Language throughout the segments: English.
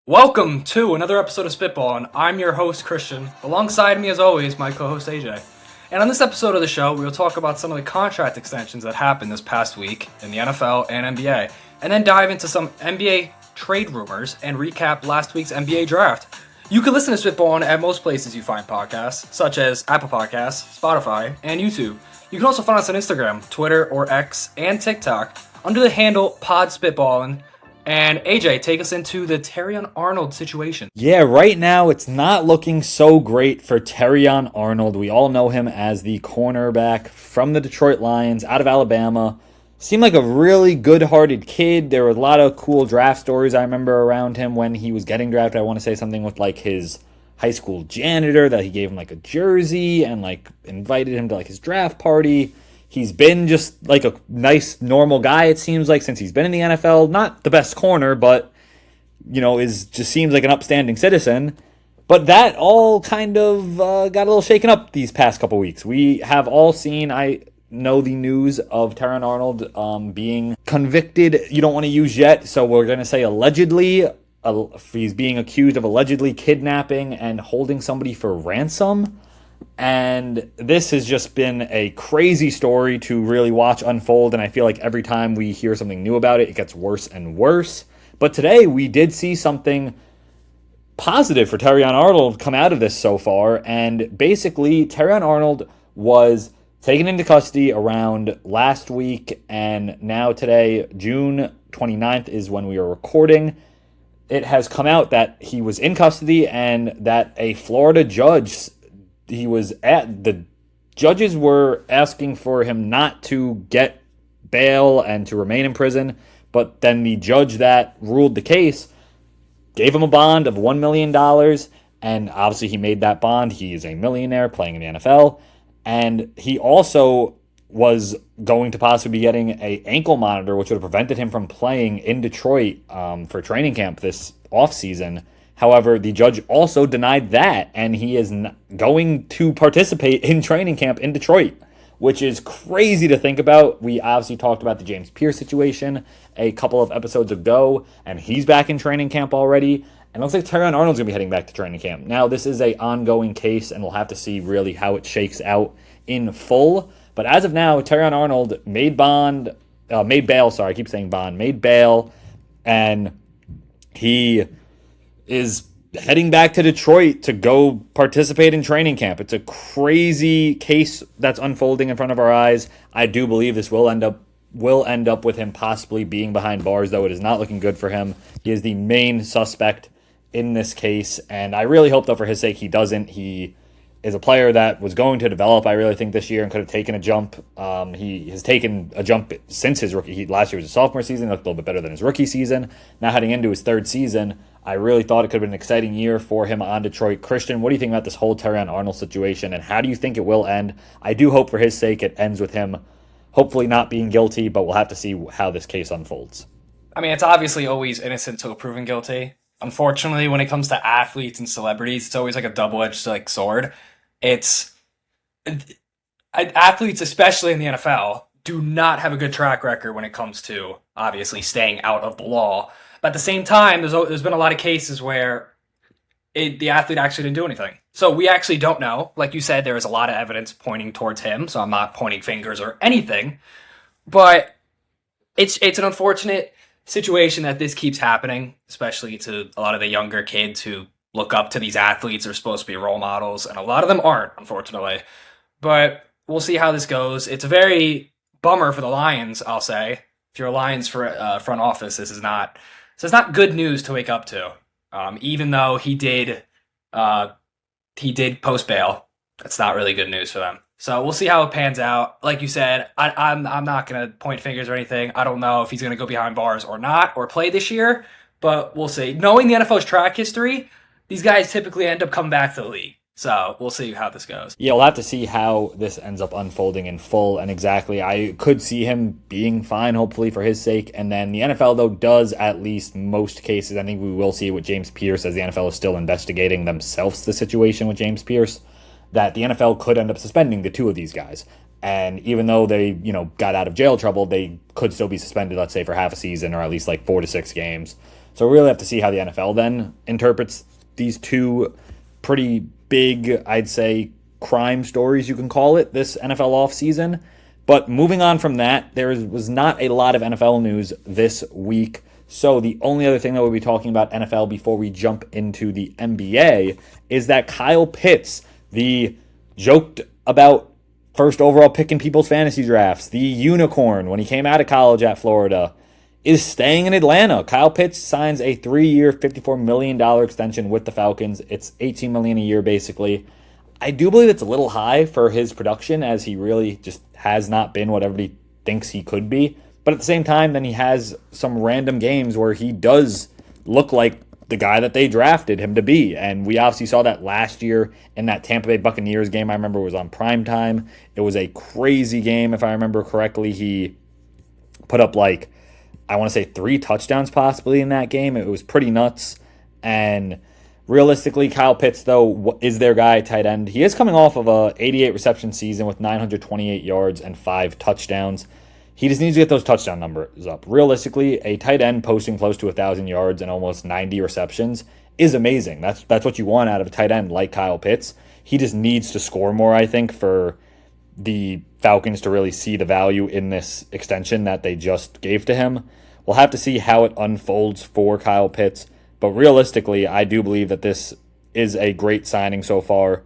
Welcome to another episode of SpitBallin. I'm your host, Christian. Alongside me, as always, my co-host, AJ. And on this episode of the show, we'll talk about some of the contract extensions that happened this past week in the NFL and NBA, and then dive into some NBA trade rumors and recap last week's NBA draft. You can listen to SpitBallin at most places you find podcasts, such as Apple Podcasts, Spotify, and YouTube. You can also find us on Instagram, Twitter, or X, and TikTok under the handle PodSpitBallin. And AJ, take us into the Terrion Arnold situation. Yeah, right now it's not looking so great for Terrion Arnold. We all know him as the cornerback from the Detroit Lions out of Alabama. Seemed like a really good-hearted kid. There were a lot of cool draft stories I remember around him when he was getting drafted. I want to say something with like his high school janitor that he gave him like a jersey and like invited him to like his draft party. He's been just like a nice, normal guy, it seems like, since he's been in the NFL. Not the best corner, but, just seems like an upstanding citizen. But that all kind of got a little shaken up these past couple weeks. We have all seen, I know, the news of Terrion Arnold being convicted. You don't want to use yet, so we're going to say allegedly. He's being accused of allegedly kidnapping and holding somebody for ransom. And this has just been a crazy story to really watch unfold, and I feel like every time we hear something new about it, it gets worse and worse. But today we did see something positive for Terrion Arnold come out of this so far, and basically Terrion Arnold was taken into custody around last week, and now today, June 29th, is when we are recording. It has come out that he was in custody and that a Florida judge... the judges were asking for him not to get bail and to remain in prison, but then the judge that ruled the case gave him a bond of $1 million, and obviously he made that bond. He is a millionaire playing in the NFL, and he also was going to possibly be getting an ankle monitor, which would have prevented him from playing in Detroit for training camp this offseason. However, the judge also denied that, and he is going to participate in training camp in Detroit, which is crazy to think about. We obviously talked about the James Pierce situation a couple of episodes ago, and he's back in training camp already. And it looks like Terrion Arnold's going to be heading back to training camp. Now, this is an ongoing case, and we'll have to see really how it shakes out in full. But as of now, Terrion Arnold made bail, and he is heading back to Detroit to go participate in training camp. It's a crazy case that's unfolding in front of our eyes. I do believe this will end up with him possibly being behind bars, though it is not looking good for him. He is the main suspect in this case, and I really hope, though, for his sake, he doesn't. He is a player that was going to develop, I really think, this year and could have taken a jump. He has taken a jump since his rookie. Last year was his sophomore season, looked a little bit better than his rookie season. Now heading into his third season, I really thought it could have been an exciting year for him on Detroit. Christian, what do you think about this whole Terrion Arnold situation, and how do you think it will end? I do hope for his sake it ends with him hopefully not being guilty, but we'll have to see how this case unfolds. I mean, it's obviously always innocent till proven guilty. Unfortunately, when it comes to athletes and celebrities, it's always like a double-edged sword. Athletes, especially in the NFL, do not have a good track record when it comes to obviously staying out of the law. But at the same time, there's been a lot of cases where the athlete actually didn't do anything. So we actually don't know. Like you said, there is a lot of evidence pointing towards him, so I'm not pointing fingers or anything. But it's an unfortunate situation that this keeps happening, especially to a lot of the younger kids who look up to these athletes. Are supposed to be role models, and a lot of them aren't, unfortunately. But we'll see how this goes. It's a very bummer for the Lions, I'll say. If you're a Lions front office, this is not good news to wake up to. Even though he did post bail, that's not really good news for them. So we'll see how it pans out. Like you said, I'm not gonna point fingers or anything. I don't know if he's gonna go behind bars or not, or play this year, but we'll see. Knowing the NFL's track history, these guys typically end up coming back to the league. So we'll see how this goes. Yeah, we'll have to see how this ends up unfolding in full and exactly. I could see him being fine, hopefully, for his sake. And then the NFL, though, does at least most cases. I think we will see it with James Pierce, as the NFL is still investigating themselves the situation with James Pierce, that the NFL could end up suspending the two of these guys. And even though they, got out of jail trouble, they could still be suspended, let's say, for half a season or at least like 4 to 6 games. So we really have to see how the NFL then interprets these two pretty big, I'd say, crime stories, you can call it, this NFL offseason. But moving on from that, there was not a lot of NFL news this week. So the only other thing that we'll be talking about NFL before we jump into the NBA is that Kyle Pitts, the joked about first overall pick in people's fantasy drafts, the unicorn when he came out of college at Florida, is staying in Atlanta. Kyle Pitts signs a 3-year, $54 million extension with the Falcons. It's $18 million a year, basically. I do believe it's a little high for his production, as he really just has not been what everybody thinks he could be. But at the same time, then he has some random games where he does look like the guy that they drafted him to be. And we obviously saw that last year in that Tampa Bay Buccaneers game. I remember it was on primetime. It was a crazy game, if I remember correctly. He put up like, I want to say 3 touchdowns possibly in that game. It was pretty nuts. And realistically, Kyle Pitts, though, is their guy at tight end. He is coming off of a 88 reception season with 928 yards and 5 touchdowns. He just needs to get those touchdown numbers up. Realistically, a tight end posting close to 1,000 yards and almost 90 receptions is amazing. That's what you want out of a tight end like Kyle Pitts. He just needs to score more, I think, for the Falcons to really see the value in this extension that they just gave to him. We'll have to see how it unfolds for Kyle Pitts. But realistically, I do believe that this is a great signing so far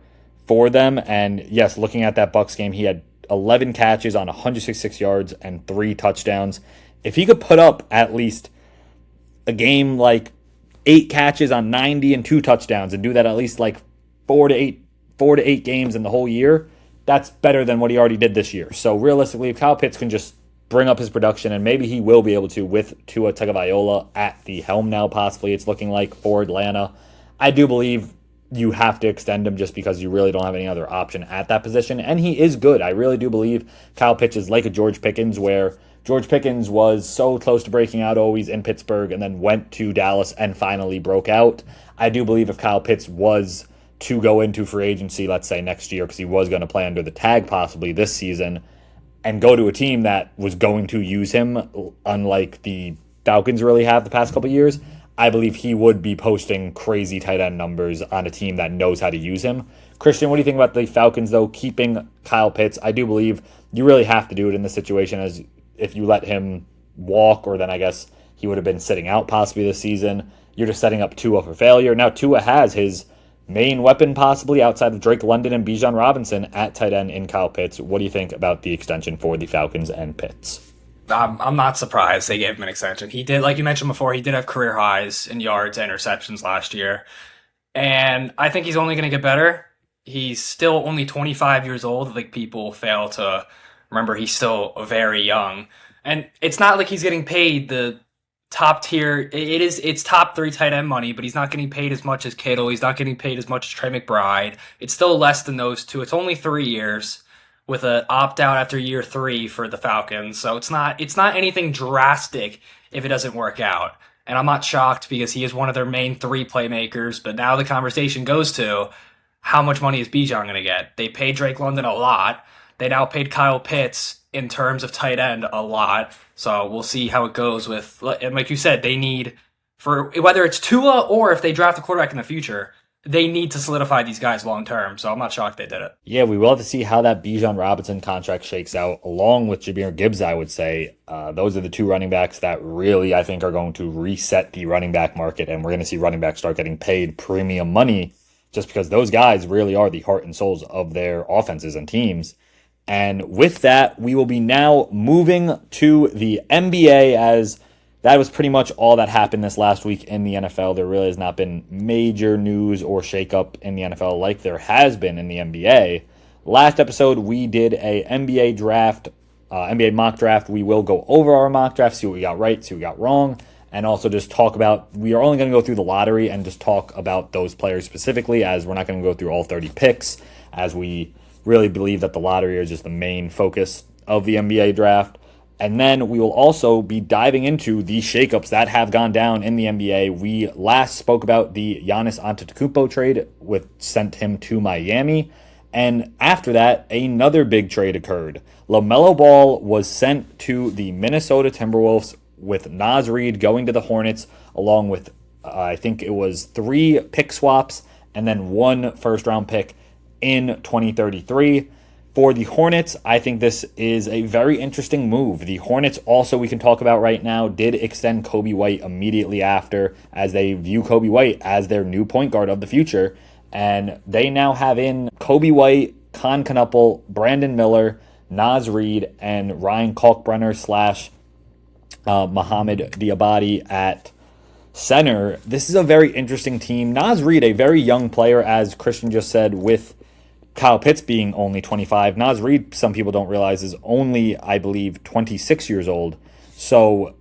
for them. And yes, looking at that Bucs game, he had 11 catches on 166 yards and 3 touchdowns. If he could put up at least a game like 8 catches on 90 and 2 touchdowns and do that at least like 4 to 8 games in the whole year, that's better than what he already did this year. So realistically, if Kyle Pitts can just bring up his production, and maybe he will be able to with Tua Tagovailoa at the helm now, possibly it's looking like for Atlanta. I do believe you have to extend him just because you really don't have any other option at that position, and he is good. I really do believe Kyle Pitts is like a George Pickens, where George Pickens was so close to breaking out always in Pittsburgh and then went to Dallas and finally broke out. I do believe if Kyle Pitts was to go into free agency, let's say next year, because he was going to play under the tag possibly this season, and go to a team that was going to use him, unlike the Falcons really have the past couple of years, I believe he would be posting crazy tight end numbers on a team that knows how to use him. Christian, what do you think about the Falcons, though, keeping Kyle Pitts? I do believe you really have to do it in this situation, as if you let him walk, or then I guess he would have been sitting out possibly this season. You're just setting up Tua for failure. Now Tua has his main weapon possibly outside of Drake London and Bijan Robinson at tight end in Kyle Pitts. What do you think about the extension for the Falcons and Pitts? I'm not surprised they gave him an extension. He did, like you mentioned before, he did have career highs in yards and receptions last year. And I think he's only going to get better. He's still only 25 years old. I think people fail to remember he's still very young. And it's not like he's getting paid the top tier. It's top 3 tight end money, but he's not getting paid as much as Kittle. He's not getting paid as much as Trey McBride. It's still less than those two. It's only 3 years with an opt-out after year 3 for the Falcons. So it's not anything drastic if it doesn't work out. And I'm not shocked because he is one of their main 3 playmakers. But now the conversation goes to, how much money is Bijan going to get? They paid Drake London a lot. They now paid Kyle Pitts in terms of tight end a lot. So we'll see how it goes with, and like you said, they need, for whether it's Tua or if they draft a quarterback in the future, they need to solidify these guys long term. So I'm not shocked they did it. Yeah, we will have to see how that Bijan Robinson contract shakes out, along with Jahmyr Gibbs, I would say. Those are the 2 running backs that really, I think, are going to reset the running back market, and we're going to see running backs start getting paid premium money just because those guys really are the heart and souls of their offenses and teams. And with that, we will be now moving to the NBA, as that was pretty much all that happened this last week in the NFL. There really has not been major news or shakeup in the NFL like there has been in the NBA. Last episode, we did a NBA draft, NBA mock draft. We will go over our mock draft, see what we got right, see what we got wrong, and also just talk about, we are only going to go through the lottery and just talk about those players specifically, as we're not going to go through all 30 picks, as we really believe that the lottery is just the main focus of the NBA draft. And then we will also be diving into the shakeups that have gone down in the NBA. We last spoke about the Giannis Antetokounmpo trade, which sent him to Miami. And after that, another big trade occurred. LaMelo Ball was sent to the Minnesota Timberwolves with Naz Reid going to the Hornets, along with I think it was 3 pick swaps and then 1 first round pick in 2033. For the Hornets, I think this is a very interesting move. The Hornets also, we can talk about right now, did extend Kobe White immediately after, as they view Kobe White as their new point guard of the future. And they now have in Kobe White, Con Knuppel, Brandon Miller, Naz Reid, and Ryan Kalkbrenner slash Mohamed Diabate at center. This is a very interesting team. Naz Reid, a very young player, as Christian just said, with Kyle Pitts being only 25. Naz Reid, some people don't realize, is only, I believe, 26 years old. So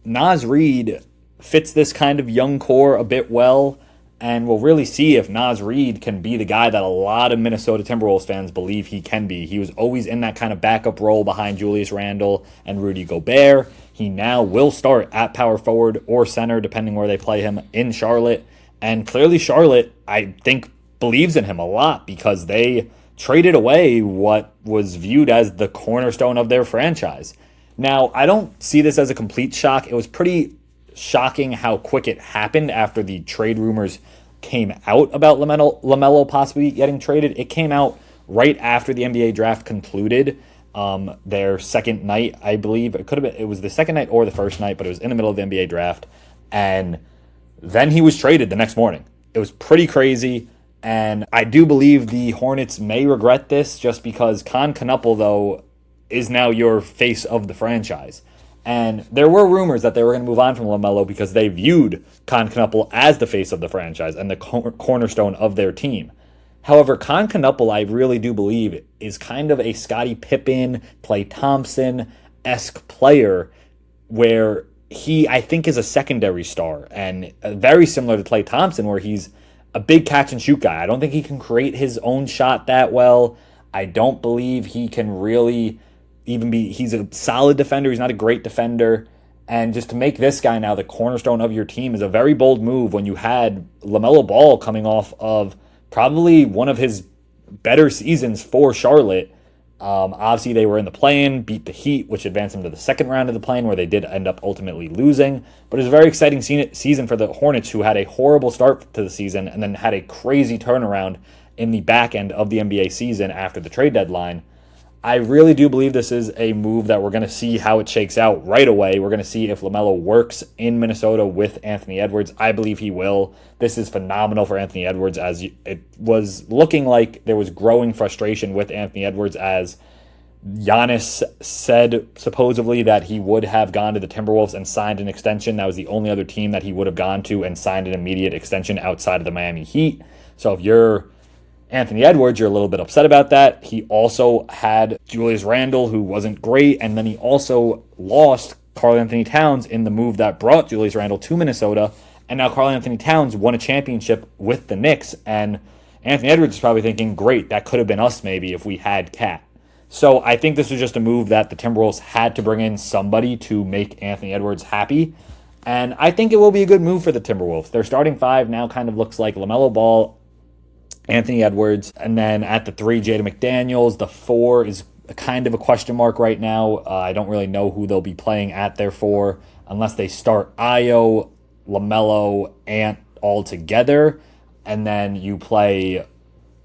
Naz Reid fits this kind of young core a bit well, and we'll really see if Naz Reid can be the guy that a lot of Minnesota Timberwolves fans believe he can be. He was always in that kind of backup role behind Julius Randle and Rudy Gobert. He now will start at power forward or center, depending where they play him in Charlotte. And clearly Charlotte, I think, believes in him a lot because they traded away what was viewed as the cornerstone of their franchise. Now, I don't see this as a complete shock. It was pretty shocking how quick it happened after the trade rumors came out about LaMelo possibly getting traded. It came out right after the NBA draft concluded. Their second night, I believe. It was the second night or the first night, but it was in the middle of the NBA draft. And then he was traded the next morning. It was pretty crazy. And I do believe the Hornets may regret this just because Con Knuppel, though, is now your face of the franchise. And there were rumors that they were going to move on from LaMelo because they viewed Con Knuppel as the face of the franchise and the cornerstone of their team. However, Con Knuppel, I really do believe, is kind of a Scottie Pippen, Klay Thompson-esque player where he, I think, is a secondary star and very similar to Klay Thompson where he's a big catch-and-shoot guy. I don't think he can create his own shot that well. I don't believe he can really even be... He's a solid defender. He's not a great defender. And just to make this guy now the cornerstone of your team is a very bold move when you had LaMelo Ball coming off of probably one of his better seasons for Charlotte. Obviously, they were in the play-in, beat the Heat, which advanced them to the second round of the play-in, where they did end up ultimately losing. But it was a very exciting season for the Hornets, who had a horrible start to the season and then had a crazy turnaround in the back end of the NBA season after the trade deadline. I really do believe this is a move that we're going to see how it shakes out right away. We're going to see if LaMelo works in Minnesota with Anthony Edwards. I believe he will. This is phenomenal for Anthony Edwards, as it was looking like there was growing frustration with Anthony Edwards, as Giannis said supposedly that he would have gone to the Timberwolves and signed an extension. That was the only other team that he would have gone to and signed an immediate extension outside of the Miami Heat. So if you're Anthony Edwards, you're a little bit upset about that. He also had Julius Randle, who wasn't great, and then he also lost Karl-Anthony Towns in the move that brought Julius Randle to Minnesota, and now Karl-Anthony Towns won a championship with the Knicks, and Anthony Edwards is probably thinking, great, that could have been us maybe if we had Cat. So I think this was just a move that the Timberwolves had to bring in somebody to make Anthony Edwards happy, and I think it will be a good move for the Timberwolves. Their starting five now kind of looks like LaMelo Ball, Anthony Edwards, and then at the 3, Jaden McDaniels. The 4 is kind of a question mark right now. I don't really know who they'll be playing at their 4 unless they start Ayo, LaMelo, Ant all together, and then you play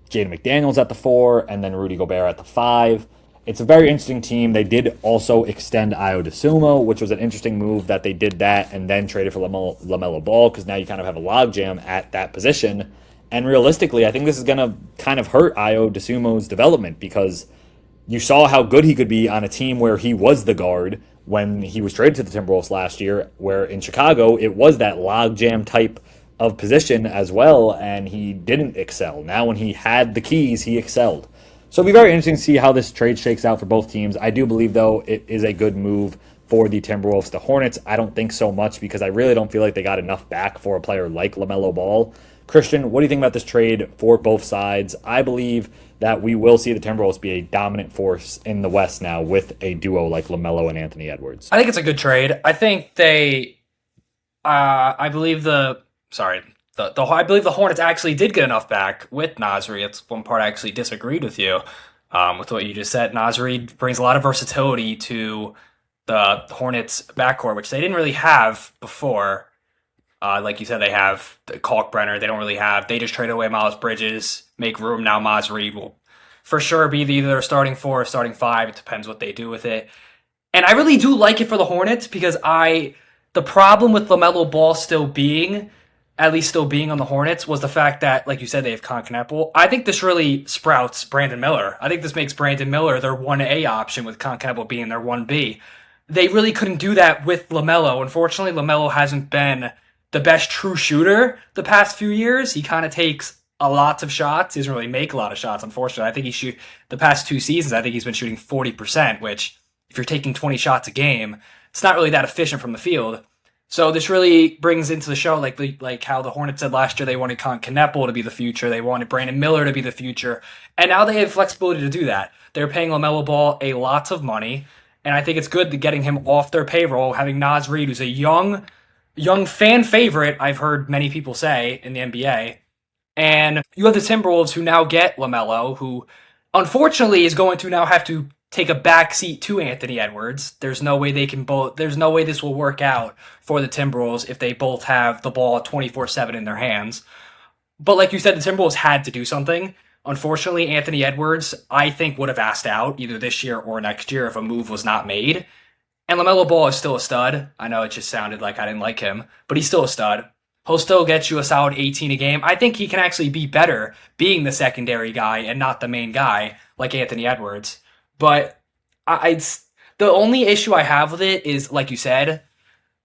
Jaden McDaniels at the 4, and then Rudy Gobert at the 5. It's a very interesting team. They did also extend Ayo DeSumo, which was an interesting move that they did that and then traded for LaMelo Ball, because now you kind of have a logjam at that position. And realistically, I think this is going to kind of hurt Ayo DeSumo's development, because you saw how good he could be on a team where he was the guard when he was traded to the Timberwolves last year, where in Chicago it was that logjam type of position as well, and he didn't excel. Now when he had the keys, he excelled. So it'll be very interesting to see how this trade shakes out for both teams. I do believe, though, it is a good move for the Timberwolves. The Hornets, I don't think so much, because I really don't feel like they got enough back for a player like LaMelo Ball. Christian, what do you think about this trade for both sides? I believe that we will see the Timberwolves be a dominant force in the West now with a duo like LaMelo and Anthony Edwards. I think it's a good trade. I think I believe the Hornets actually did get enough back with Naz Reid. It's one part I actually disagreed with you with what you just said. Naz Reid brings a lot of versatility to the Hornets backcourt, which they didn't really have before. Like you said, they have the Kalkbrenner. They don't really have. They just traded away Miles Bridges, make room now. Maz Reed will for sure be either their starting four or starting five. It depends what they do with it. And I really do like it for the Hornets because the problem with LaMelo Ball at least still being on the Hornets, was the fact that, like you said, they have Con Kneppel. I think this really sprouts Brandon Miller. I think this makes Brandon Miller their 1A option with Con Kneppel being their 1B. They really couldn't do that with LaMelo. Unfortunately, LaMelo hasn't been the best true shooter the past few years. He kind of takes a lot of shots. He doesn't really make a lot of shots, unfortunately. I think the past 2 seasons, I think he's been shooting 40%, which if you're taking 20 shots a game, it's not really that efficient from the field. So this really brings into the show, like how the Hornets said last year they wanted Con Kneppel to be the future, they wanted Brandon Miller to be the future, and now they have flexibility to do that. They're paying LaMelo Ball a lot of money, and I think it's good to getting him off their payroll, having Naz Reid, who's a young fan favorite, I've heard many people say, in the NBA. And you have the Timberwolves, who now get LaMelo, who unfortunately is going to now have to take a backseat to Anthony Edwards. There's no way this will work out for the Timberwolves if they both have the ball 24/7 in their hands. But like you said, the Timberwolves had to do something. Unfortunately, Anthony Edwards, I think, would have asked out either this year or next year if a move was not made. And LaMelo Ball is still a stud. I know it just sounded like I didn't like him, but he's still a stud. He'll still get you a solid 18 a game. I think he can actually be better being the secondary guy and not the main guy like Anthony Edwards. But the only issue I have with it is, like you said,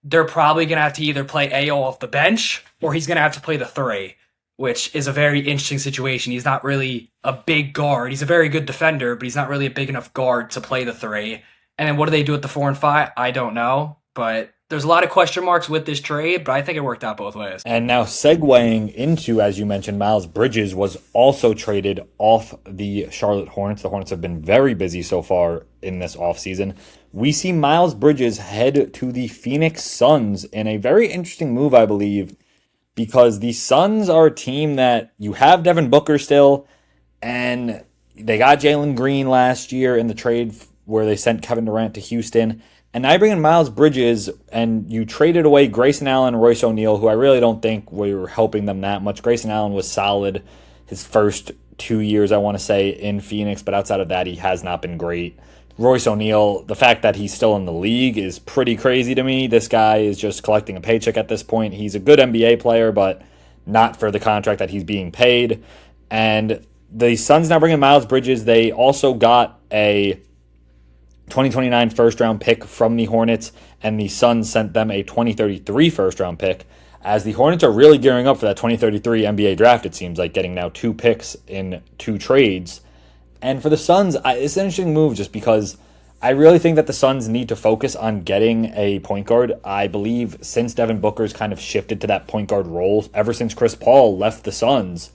they're probably going to have to either play AO off the bench or he's going to have to play the three, which is a very interesting situation. He's not really a big guard. He's a very good defender, but he's not really a big enough guard to play the three. And then what do they do at the 4 and 5? I don't know. But there's a lot of question marks with this trade, but I think it worked out both ways. And now segueing into, as you mentioned, Miles Bridges was also traded off the Charlotte Hornets. The Hornets have been very busy so far in this offseason. We see Miles Bridges head to the Phoenix Suns in a very interesting move, I believe, because the Suns are a team that you have Devin Booker still, and they got Jalen Green last year in the trade where they sent Kevin Durant to Houston. And now you bring in Miles Bridges, and you traded away Grayson Allen and Royce O'Neal, who I really don't think were helping them that much. Grayson Allen was solid his first 2 years, I want to say, in Phoenix, but outside of that, he has not been great. Royce O'Neal, the fact that he's still in the league is pretty crazy to me. This guy is just collecting a paycheck at this point. He's a good NBA player, but not for the contract that he's being paid. And the Suns now bring in Miles Bridges. They also got a 2029 first-round pick from the Hornets, and the Suns sent them a 2033 first-round pick, as the Hornets are really gearing up for that 2033 NBA draft, it seems like, getting now 2 picks in 2 trades. And for the Suns, it's an interesting move just because I really think that the Suns need to focus on getting a point guard. I believe since Devin Booker's kind of shifted to that point guard role, ever since Chris Paul left the Suns,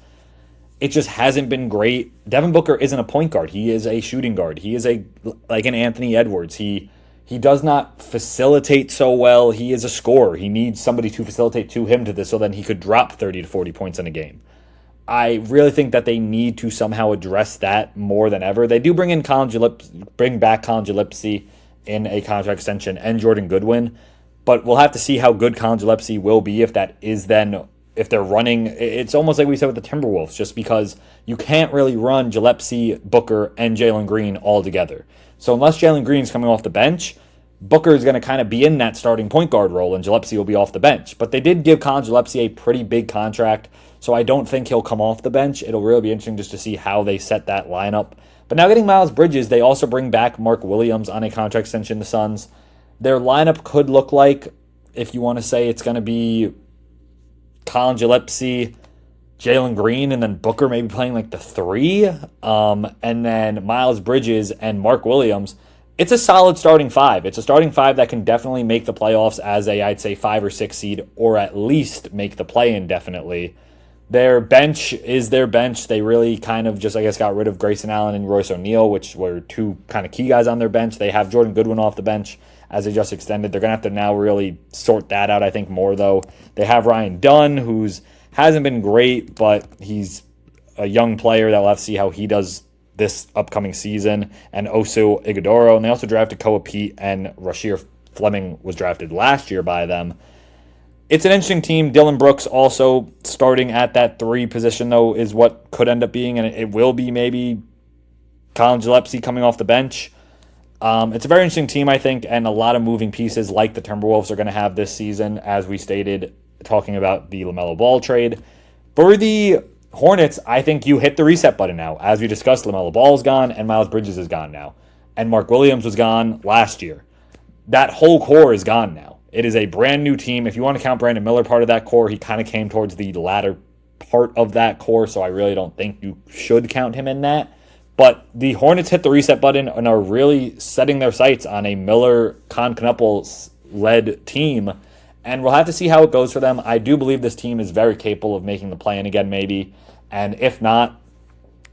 it just hasn't been great. Devin Booker isn't a point guard. He is a shooting guard. He is like an Anthony Edwards. He does not facilitate so well. He is a scorer. He needs somebody to facilitate to him to this so then he could drop 30 to 40 points in a game. I really think that they need to somehow address that more than ever. They do bring back Colin Gillespie in a contract extension and Jordan Goodwin, but we'll have to see how good Colin Gillespie will be if they're running. It's almost like we said with the Timberwolves, just because you can't really run Gillespie, Booker, and Jalen Green all together. So unless Jalen Green's coming off the bench, Booker is going to kind of be in that starting point guard role, and Gillespie will be off the bench. But they did give Colin Gillespie a pretty big contract, so I don't think he'll come off the bench. It'll really be interesting just to see how they set that lineup. But now getting Miles Bridges, they also bring back Mark Williams on a contract extension, the Suns. Their lineup could look like, if you want to say it's going to be Colin Gillespie, Jalen Green, and then Booker maybe playing like the 3, and then Miles Bridges and Mark Williams. It's a solid starting 5. It's a starting 5 that can definitely make the playoffs as I'd say 5 or 6 seed, or at least make the play-in definitely. Their bench is their bench. They really kind of just, I guess, got rid of Grayson Allen and Royce O'Neal, which were 2 kind of key guys on their bench. They have Jordan Goodwin off the bench as they just extended. They're going to have to now really sort that out, I think, more, though. They have Ryan Dunn, who's hasn't been great, but he's a young player that we'll have to see how he does this upcoming season, and Osu Ighodaro, and they also drafted Koa Pete, and Rasheer Fleming was drafted last year by them. It's an interesting team. Dylan Brooks also starting at that 3 position, though, is what could end up being, and it will be maybe Colin Gillespie coming off the bench. It's a very interesting team, I think, and a lot of moving pieces like the Timberwolves are going to have this season, as we stated, talking about the LaMelo Ball trade. For the Hornets, I think you hit the reset button now. As we discussed, LaMelo Ball is gone, and Miles Bridges is gone now. And Mark Williams was gone last year. That whole core is gone now. It is a brand new team. If you want to count Brandon Miller part of that core, he kind of came towards the latter part of that core, so I really don't think you should count him in that. But the Hornets hit the reset button and are really setting their sights on a Miller-Con-Knupples-led team, and we'll have to see how it goes for them. I do believe this team is very capable of making the play-in again, maybe, and if not,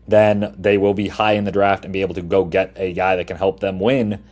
then they will be high in the draft and be able to go get a guy that can help them win.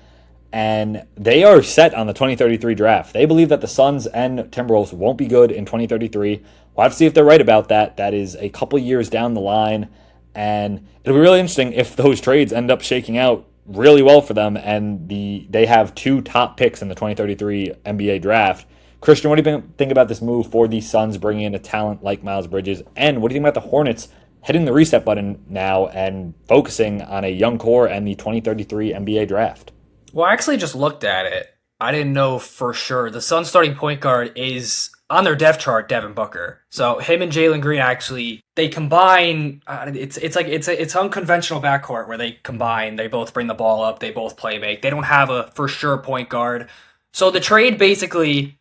And they are set on the 2033 draft. They believe that the Suns and Timberwolves won't be good in 2033. We'll have to see if they're right about that. That is a couple years down the line. And it'll be really interesting if those trades end up shaking out really well for them and they have 2 top picks in the 2033 NBA draft. Christian, what do you think about this move for the Suns bringing in a talent like Miles Bridges? And what do you think about the Hornets hitting the reset button now and focusing on a young core and the 2033 NBA draft? Well, I actually just looked at it. I didn't know for sure. The Suns starting point guard is on their depth chart, Devin Booker. So him and Jalen Green actually, they combine. It's unconventional backcourt where they combine. They both bring the ball up. They both play make. They don't have a for sure point guard. So the trade basically,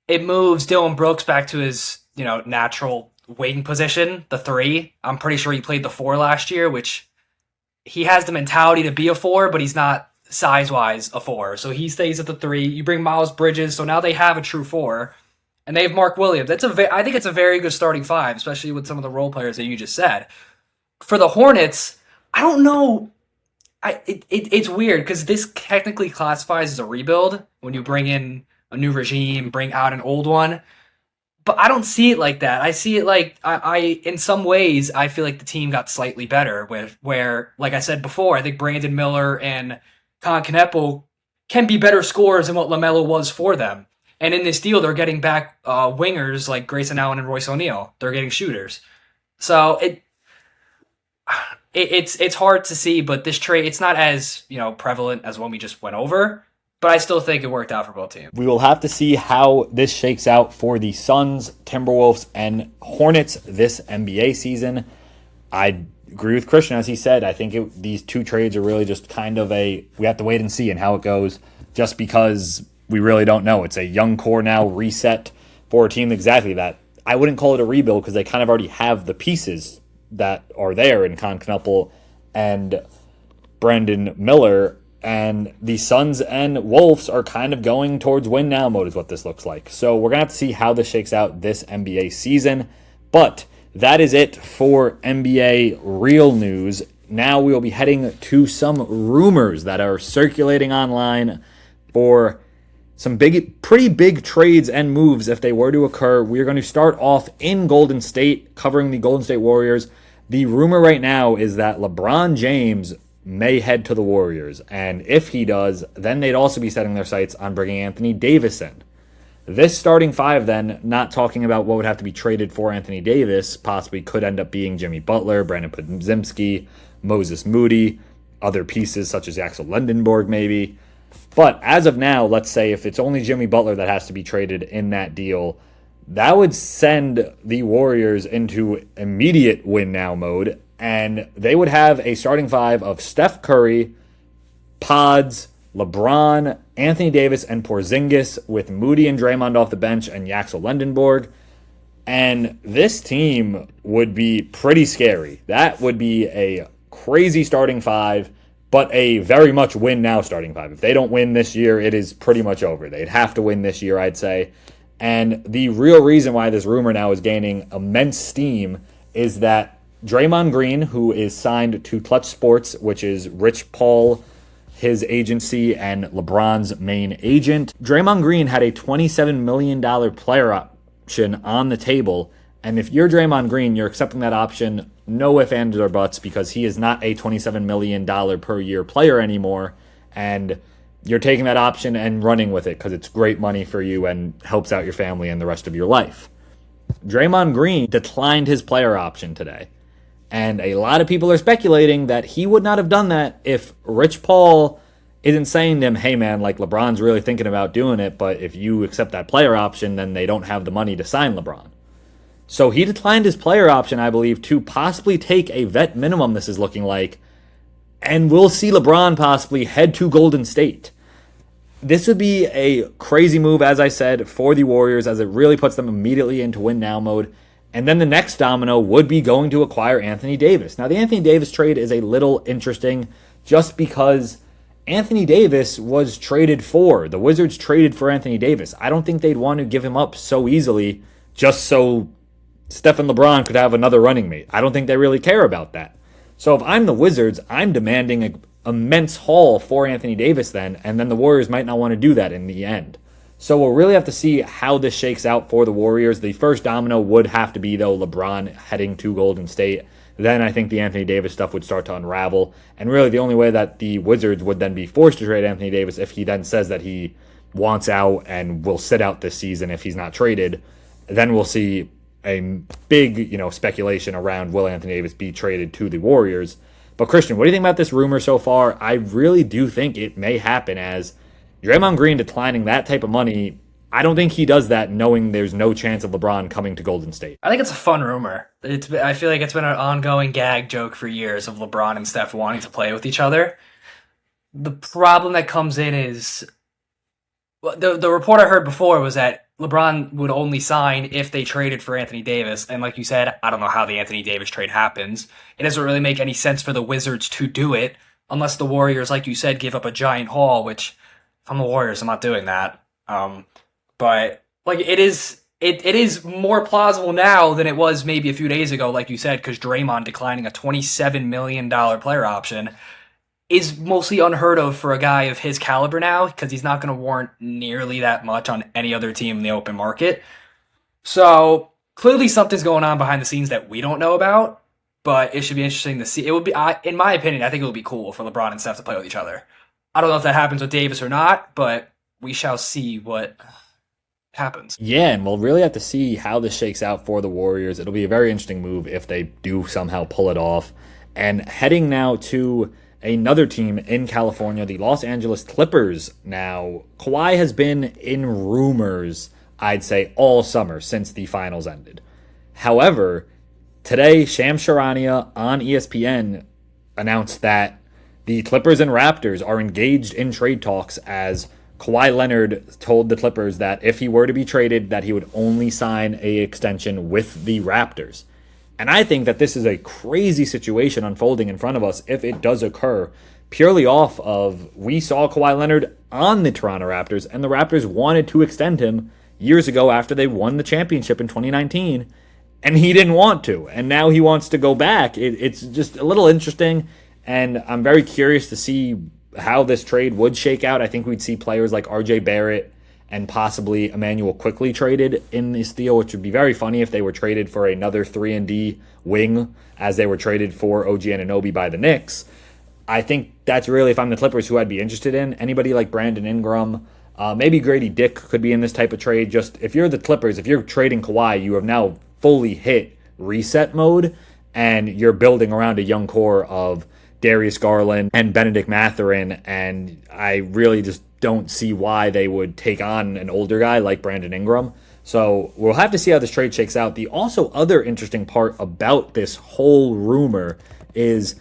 it moves Dylan Brooks back to his natural wing position, the 3. I'm pretty sure he played the 4 last year, which he has the mentality to be a 4, but he's not size-wise a 4. So he stays at the 3. You bring Miles Bridges, so now they have a true 4. And they have Mark Williams. I think it's a very good starting 5, especially with some of the role players that you just said. For the Hornets, I don't know. It's weird because this technically classifies as a rebuild when you bring in a new regime, bring out an old one. But I don't see it like that. I see it like I in some ways I feel like the team got slightly better where like I said before, I think Brandon Miller and Con-Knupples can be better scorers than what LaMelo was for them. And in this deal, they're getting back wingers like Grayson Allen and Royce O'Neal. They're getting shooters. So it's hard to see, but this trade, it's not as prevalent as one we just went over. But I still think it worked out for both teams. We will have to see how this shakes out for the Suns, Timberwolves, and Hornets this NBA season. I agree with Christian, as he said. I think these 2 trades are really just kind of we have to wait and see and how it goes, just because we really don't know. It's a young core now, reset for a team exactly that. I wouldn't call it a rebuild because they kind of already have the pieces that are there in Con-Knupples and Brandon Miller. And the Suns and Wolves are kind of going towards win now mode is what this looks like. So we're going to have to see how this shakes out this NBA season. But that is it for NBA real news. Now we will be heading to some rumors that are circulating online for some pretty big trades and moves if they were to occur. We are going to start off in Golden State, covering the Golden State Warriors. The rumor right now is that LeBron James may head to the Warriors, and if he does, then they'd also be setting their sights on bringing Anthony Davis in. This starting 5 then, not talking about what would have to be traded for Anthony Davis, possibly could end up being Jimmy Butler, Brandon Podziemski, Moses Moody, other pieces such as Axel Lendenborg maybe. But as of now, let's say if it's only Jimmy Butler that has to be traded in that deal, that would send the Warriors into immediate win now mode, and they would have a starting 5 of Steph Curry, Pods, LeBron, Anthony Davis, and Porzingis, with Moody and Draymond off the bench and Yaxel Lendenborg. And this team would be pretty scary. That would be a crazy starting 5, but a very much win now starting 5. If they don't win this year, it is pretty much over. They'd have to win this year, I'd say. And the real reason why this rumor now is gaining immense steam is that Draymond Green, who is signed to Clutch Sports, which is Rich Paul, his agency, and LeBron's main agent. Draymond Green had a $27 million player option on the table And if you're Draymond Green, you're accepting that option, no ifs, ands, or buts, because he is not a $27 million per year player anymore. And you're taking that option and running with it because it's great money for you and helps out your family and the rest of your life. Draymond Green declined his player option today. And a lot of people are speculating that he would not have done that if Rich Paul isn't saying to him, hey man, like LeBron's really thinking about doing it, but if you accept that player option, then they don't have the money to sign LeBron. So he declined his player option, I believe, to possibly take a vet minimum, this is looking like, and we'll see LeBron possibly head to Golden State. This would be a crazy move, as I said, for the Warriors, as it really puts them immediately into win now mode. And then the next domino would be going to acquire Anthony Davis. Now, the Anthony Davis trade is a little interesting just because Anthony Davis was traded for. The Wizards traded for Anthony Davis. I don't think they'd want to give him up so easily just so Steph and LeBron could have another running mate. I don't think they really care about that. So if I'm the Wizards, I'm demanding an immense haul for Anthony Davis then, and then the Warriors might not want to do that in the end. So we'll really have to see how this shakes out for the Warriors. The first domino would have to be, though, LeBron heading to Golden State. Then I think the Anthony Davis stuff would start to unravel. And really the only way that the Wizards would then be forced to trade Anthony Davis if he then says that he wants out and will sit out this season if he's not traded. Then we'll see a big, speculation around will Anthony Davis be traded to the Warriors. But Christian, what do you think about this rumor so far? I really do think it may happen, as Draymond Green declining that type of money. I don't think he does that knowing there's no chance of LeBron coming to Golden State. I think it's a fun rumor. I feel like it's been an ongoing gag joke for years of LeBron and Steph wanting to play with each other. The problem that comes in is the report I heard before was that LeBron would only sign if they traded for Anthony Davis. And like you said, I don't know how the Anthony Davis trade happens. It doesn't really make any sense for the Wizards to do it unless the Warriors, like you said, give up a giant haul, which if I'm the Warriors, I'm not doing that. But like it is more plausible now than it was maybe a few days ago, like you said, because Draymond declining a $27 million player option is mostly unheard of for a guy of his caliber now, because he's not going to warrant nearly that much on any other team in the open market. So clearly something's going on behind the scenes that we don't know about, but it should be interesting to see. It would be, in my opinion, I think it would be cool for LeBron and Steph to play with each other. I don't know if that happens with Davis or not, but we shall see what happens. Yeah, and we'll really have to see how this shakes out for the Warriors. It'll be a very interesting move if they do somehow pull it off. And heading now to another team in California, the Los Angeles Clippers. Now, Kawhi has been in rumors, I'd say, all summer since the finals ended. However, today, Shams Charania on ESPN announced that the Clippers and Raptors are engaged in trade talks, as Kawhi Leonard told the Clippers that if he were to be traded, that he would only sign an extension with the Raptors. And I think that this is a crazy situation unfolding in front of us if it does occur, purely off of we saw Kawhi Leonard on the Toronto Raptors, and the Raptors wanted to extend him years ago after they won the championship in 2019, and he didn't want to. And now he wants to go back. It's just a little interesting, and I'm very curious to see how this trade would shake out. I think we'd see players like RJ Barrett and possibly Emmanuel Quickly traded in this deal, which would be very funny if they were traded for another 3-and-D wing, as they were traded for OG Anunoby by the Knicks. I think that's really, if I'm the Clippers, who I'd be interested in. Anybody like Brandon Ingram, maybe Grady Dick could be in this type of trade. Just if you're the Clippers, if you're trading Kawhi, you have now fully hit reset mode, and you're building around a young core of Darius Garland and Benedict Mathurin, and I really just don't see why they would take on an older guy like Brandon Ingram. So we'll have to see how this trade shakes out. The also other interesting part about this whole rumor is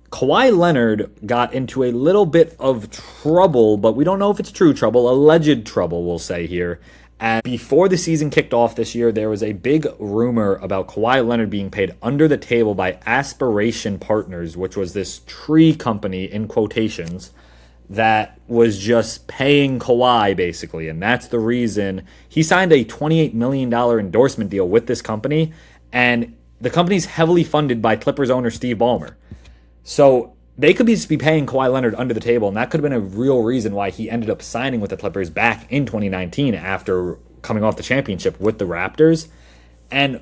Kawhi Leonard got into a little bit of trouble, but we don't know if it's true trouble, alleged trouble, we'll say here. And before the season kicked off this year, there was a big rumor about Kawhi Leonard being paid under the table by Aspiration Partners, which was this tree company, in quotations, that was just paying Kawhi, basically. And that's the reason he signed a $28 million endorsement deal with this company. And the company's heavily funded by Clippers owner Steve Ballmer. So they could just be paying Kawhi Leonard under the table, and that could have been a real reason why he ended up signing with the Clippers back in 2019 after coming off the championship with the Raptors. And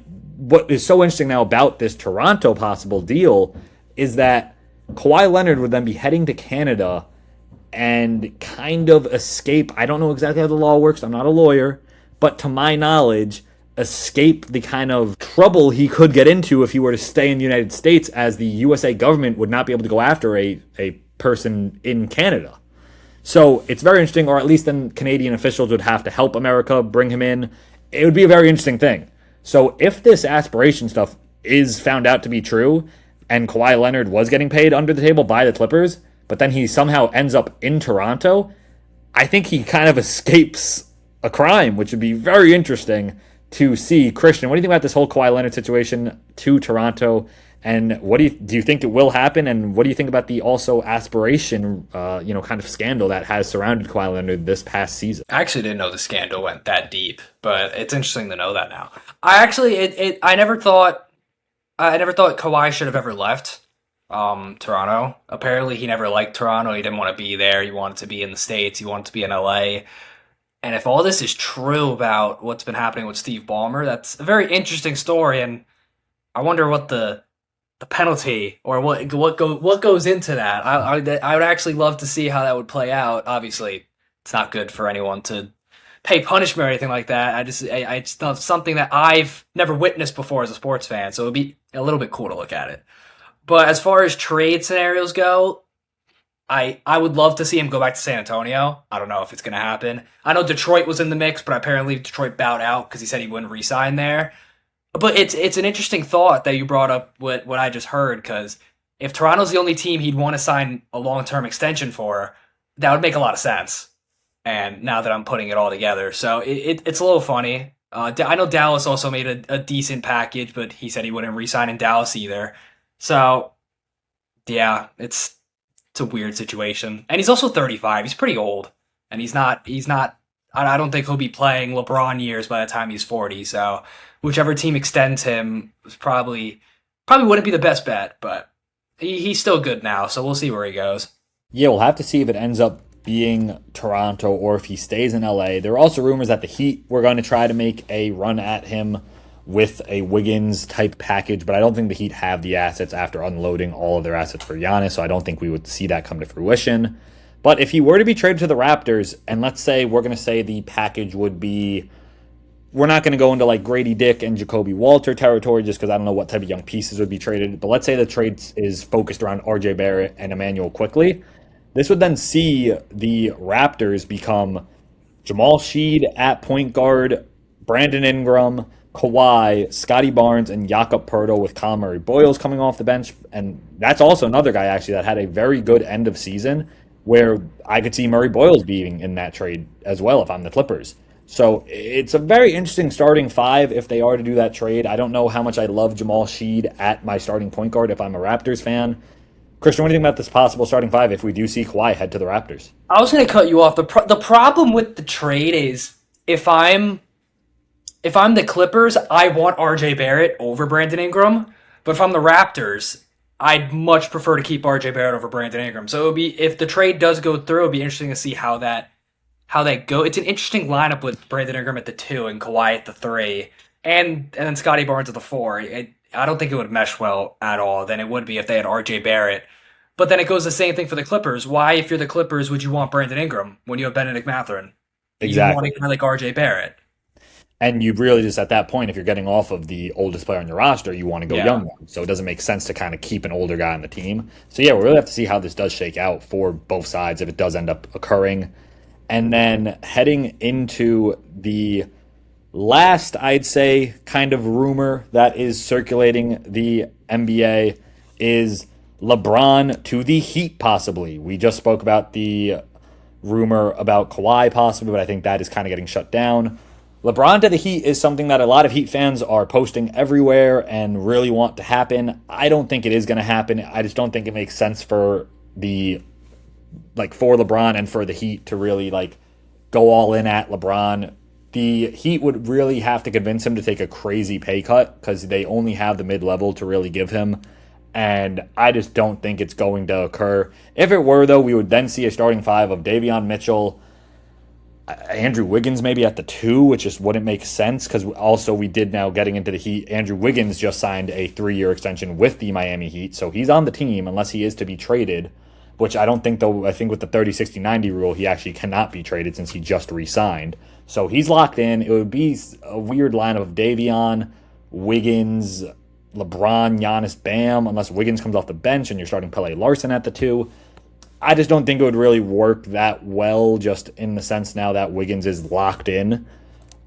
what is so interesting now about this Toronto possible deal is that Kawhi Leonard would then be heading to Canada and kind of escape. I don't know exactly how the law works. I'm not a lawyer, but to my knowledge, escape the kind of trouble he could get into if he were to stay in the United States, as the USA government would not be able to go after a person in Canada. So it's very interesting, or at least then Canadian officials would have to help America bring him in. It would be a very interesting thing. So if this aspiration stuff is found out to be true, and Kawhi Leonard was getting paid under the table by the Clippers, but then he somehow ends up in Toronto, I think he kind of escapes a crime, which would be very interesting to see. Christian, what do you think about this whole Kawhi Leonard situation to Toronto? And what do you think it will happen? And what do you think about the also aspiration, kind of scandal that has surrounded Kawhi Leonard this past season? I actually didn't know the scandal went that deep, but it's interesting to know that now. I never thought Kawhi should have ever left Toronto. Apparently, he never liked Toronto. He didn't want to be there. He wanted to be in the States. He wanted to be in LA. And if all this is true about what's been happening with Steve Ballmer, that's a very interesting story. And I wonder what the penalty or what goes into that. I would actually love to see how that would play out. Obviously, it's not good for anyone to pay punishment or anything like that. It's not something that I've never witnessed before as a sports fan, so it'd be a little bit cool to look at it. But as far as trade scenarios go, I would love to see him go back to San Antonio. I don't know if it's going to happen. I know Detroit was in the mix, but apparently Detroit bowed out because he said he wouldn't re-sign there. But it's an interesting thought that you brought up what I just heard, because if Toronto's the only team he'd want to sign a long-term extension for, that would make a lot of sense. And now that I'm putting it all together, so it's a little funny. I know Dallas also made a decent package, but he said he wouldn't re-sign in Dallas either. So yeah, it's a weird situation. And he's also 35. He's pretty old, and he's not. I don't think he'll be playing LeBron years by the time he's 40. So whichever team extends him was probably wouldn't be the best bet, but he's still good now. So we'll see where he goes. Yeah, we'll have to see if it ends up being Toronto or if he stays in LA. There are also rumors that the Heat were going to try to make a run at him with a Wiggins type package, but I don't think the Heat have the assets after unloading all of their assets for Giannis, so I don't think we would see that come to fruition. But if he were to be traded to the Raptors, and let's say we're going to say the package would be, we're not going to go into like Grady Dick and Jacoby Walter territory just because I don't know what type of young pieces would be traded, but let's say the trade is focused around RJ Barrett and Emmanuel Quickley. This would then see the Raptors become Jamal Sheed at point guard, Brandon Ingram, Kawhi, Scotty Barnes, and Jakob Poeltl with Colin Murray-Boyles coming off the bench. And that's also another guy actually that had a very good end of season where I could see Murray-Boyles being in that trade as well if I'm the Clippers. So it's a very interesting starting five if they are to do that trade. I don't know how much I love Jamal Sheed at my starting point guard if I'm a Raptors fan. Christian, what do you think about this possible starting five if we do see Kawhi head to the Raptors? I was going to cut you off. The problem with the trade is if I'm the Clippers, I want RJ Barrett over Brandon Ingram. But if I'm the Raptors, I'd much prefer to keep RJ Barrett over Brandon Ingram. So it would be, if the trade does go through, it'd be interesting to see how that go. It's an interesting lineup with Brandon Ingram at the 2 and Kawhi at the 3, and then Scotty Barnes at the 4. I don't think it would mesh well at all than it would be if they had RJ Barrett. But then it goes the same thing for the Clippers. Why, if you're the Clippers, would you want Brandon Ingram when you have Benedict Mathurin? Exactly. You want a guy like RJ Barrett. And you really just, at that point, if you're getting off of the oldest player on your roster, you want to go young. So it doesn't make sense to kind of keep an older guy on the team. So yeah, we really have to see how this does shake out for both sides if it does end up occurring. And then heading into the last, I'd say, kind of rumor that is circulating the NBA is LeBron to the Heat possibly. We just spoke about the rumor about Kawhi possibly, but I think that is kind of getting shut down. LeBron to the Heat is something that a lot of Heat fans are posting everywhere and really want to happen. I don't think it is going to happen. I just don't think it makes sense for for LeBron and for the Heat to really go all in at LeBron. The Heat would really have to convince him to take a crazy pay cut because they only have the mid-level to really give him. And I just don't think it's going to occur. If it were, though, we would then see a starting five of Davion Mitchell, Andrew Wiggins maybe at the 2, which just wouldn't make sense because also we did now getting into the Heat. Andrew Wiggins just signed a 3-year extension with the Miami Heat, so he's on the team unless he is to be traded, which I don't think, though. I think with the 30, 60, 90 rule, he actually cannot be traded since he just re-signed. So he's locked in. It would be a weird lineup of Davion, Wiggins, LeBron, Giannis, Bam, unless Wiggins comes off the bench and you're starting Pele Larson at the 2. I just don't think it would really work that well, just in the sense now that Wiggins is locked in.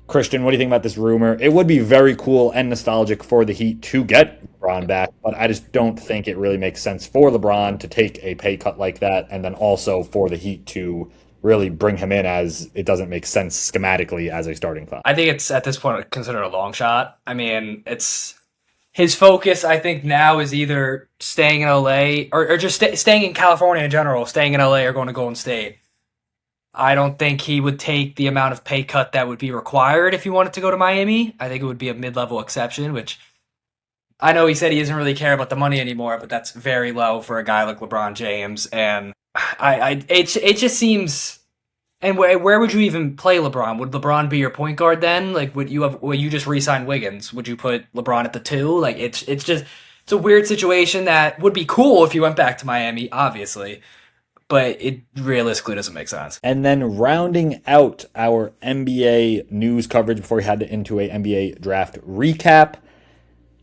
Christian, what do you think about this rumor? It would be very cool and nostalgic for the Heat to get LeBron back, but I just don't think it really makes sense for LeBron to take a pay cut like that, and then also for the Heat to really bring him in, as it doesn't make sense schematically as a starting five. I think it's at this point considered a long shot. I mean, it's his focus, I think, now is either staying in LA or just staying in California in general, staying in LA or going to Golden State. I don't think he would take the amount of pay cut that would be required if he wanted to go to Miami. I think it would be a mid-level exception, which I know he said he doesn't really care about the money anymore, but that's very low for a guy like LeBron James. And it just seems. And where would you even play LeBron? Would LeBron be your point guard then? Like, would you just re-sign Wiggins? Would you put LeBron at the 2? Like, it's a weird situation that would be cool if you went back to Miami, obviously, but it realistically doesn't make sense. And then rounding out our NBA news coverage before we head into a NBA draft recap,